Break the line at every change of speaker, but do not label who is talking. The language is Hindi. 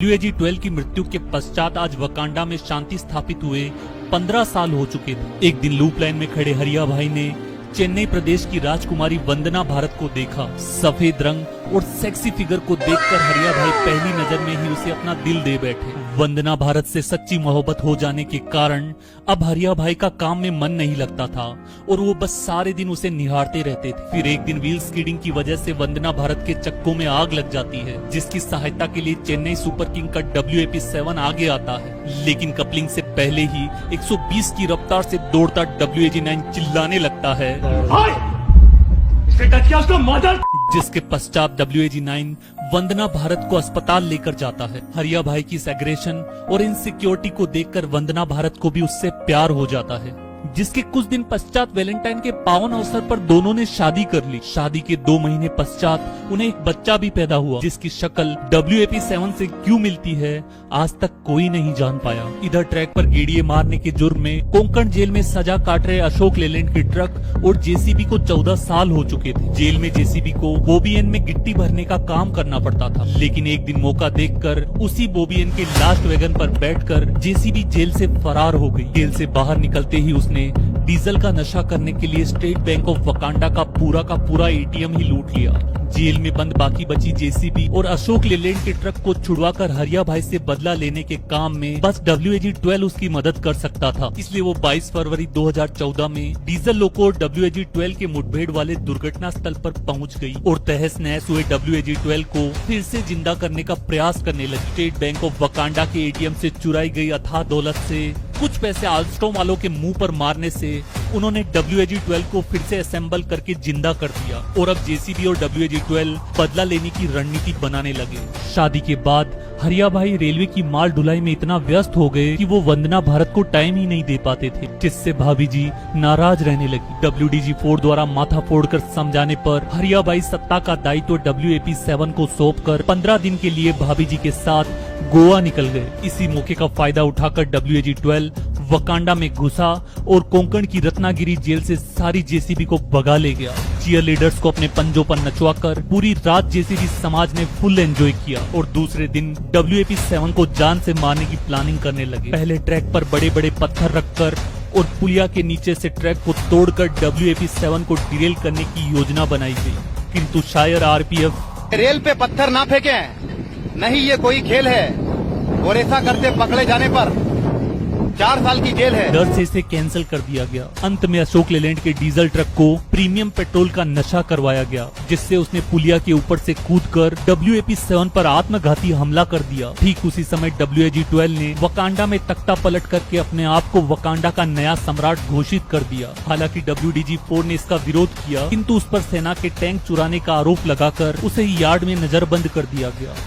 WAG-12 की मृत्यु के पश्चात आज वकांडा में शांति स्थापित हुए 15 साल हो चुके थे। एक दिन लूप लाइन में खड़े हरिया भाई ने चेन्नई प्रदेश की राजकुमारी वंदना भारत को देखा। सफेद रंग और सेक्सी फिगर को देखकर हरिया भाई पहली नजर में ही उसे अपना दिल दे बैठे। वंदना भारत से सच्ची मोहब्बत हो जाने के कारण अब हरिया भाई का काम में मन नहीं लगता था और वो बस सारे दिन उसे निहारते रहते थे। फिर एक दिन व्हील स्कीडिंग की वजह से वंदना भारत के चक्कों में आग लग जाती है, जिसकी सहायता के लिए चेन्नई सुपर किंग का WAP-7 आगे आता है। लेकिन कपलिंग से पहले ही 120 की रफ्तार से दौड़ता WAG-9 चिल्लाने लगता है, जिसके पश्चात WAG-9 वंदना भारत को अस्पताल लेकर जाता है। हरिया भाई की इस एग्रेशन और इनसिक्योरिटी को देखकर वंदना भारत को भी उससे प्यार हो जाता है, जिसके कुछ दिन पश्चात वैलेंटाइन के पावन अवसर पर दोनों ने शादी कर ली। शादी के 2 महीने पश्चात उन्हें एक बच्चा भी पैदा हुआ, जिसकी शक्ल WAP-7 से क्यों मिलती है आज तक कोई नहीं जान पाया। इधर ट्रैक पर गेड़िए मारने के जुर्म में कोंकण जेल में सजा काट रहे अशोक लेलैंड की ट्रक और JCB को 14 साल हो चुके थे। जेल में JCB को बोबियन में गिट्टी भरने का काम करना पड़ता था, लेकिन एक दिन मौका देखकर उसी बोबियन के लास्ट वैगन पर बैठकर JCB जेल से फरार हो गई। जेल से बाहर निकलते ही उसने डीजल का नशा करने के लिए स्टेट बैंक ऑफ वकांडा का पूरा ATM ही लूट लिया। जेल में बंद बाकी बची JCB और अशोक लेलैंड के ट्रक को छुड़वाकर हरिया भाई से बदला लेने के काम में बस WAG-12 उसकी मदद कर सकता था। इसलिए वो 22 फरवरी 2014 में डीजल लोको और WAG-12 के मुठभेड़ वाले दुर्घटना स्थल पर पहुंच गई और तहस नहस हुए WAG-12 को फिर से जिंदा करने का प्रयास करने लगी। स्टेट बैंक ऑफ वकांडा के ATM से चुराई गई अथाह दौलत से कुछ पैसे आल्स्टॉम वालों के मुंह पर मारने से उन्होंने WAG-12 को फिर से असेंबल करके जिंदा कर दिया और अब JCB और WAG-12 बदला लेने की रणनीति बनाने लगे। शादी के बाद हरिया भाई रेलवे की माल ढुलाई में इतना व्यस्त हो गए कि वो वंदना भारत को टाइम ही नहीं दे पाते थे, जिससे भाभी जी नाराज रहने लगी। WDG-4 द्वारा माथा फोड़कर समझाने पर हरिया भाई सत्ता का दायित्व WAP-7 को सौंपकर 15 दिन के लिए भाभी जी के साथ गोवा निकल गए। इसी मौके का फायदा उठाकर WAG-12 वकांडा में घुसा और कोंकण की रत्नागिरी जेल से सारी JCB को भगा ले गया। चीयर लीडर्स को अपने पंजों पर नचवाकर पूरी रात JCB समाज ने फुल एंजॉय किया और दूसरे दिन WAP-7 को जान से मारने की प्लानिंग करने लगे। पहले ट्रैक पर बड़े बड़े पत्थर रखकर और पुलिया के नीचे से ट्रैक को तोड़कर WAP-7 को डिरेल करने की योजना बनाई गई, किंतु शायर RPF
रेल पे पत्थर ना फेंके, नहीं ये कोई खेल है और ऐसा करते पकड़े जाने पर 4 साल की जेल है।
डर से इसे कैंसिल कर दिया गया। अंत में अशोक लेलैंड के डीजल ट्रक को प्रीमियम पेट्रोल का नशा करवाया गया, जिससे उसने पुलिया के ऊपर से कूदकर WAP-7 पर आत्मघाती हमला कर दिया। ठीक उसी समय WAG-12 ने वकांडा में तख्ता पलट करके अपने आप को वकांडा का नया सम्राट घोषित कर दिया। हालांकि WDG-4 ने इसका विरोध किया, किंतु उस पर सेना के टैंक चुराने का आरोप लगाकर उसे यार्ड में नजरबंद कर दिया गया।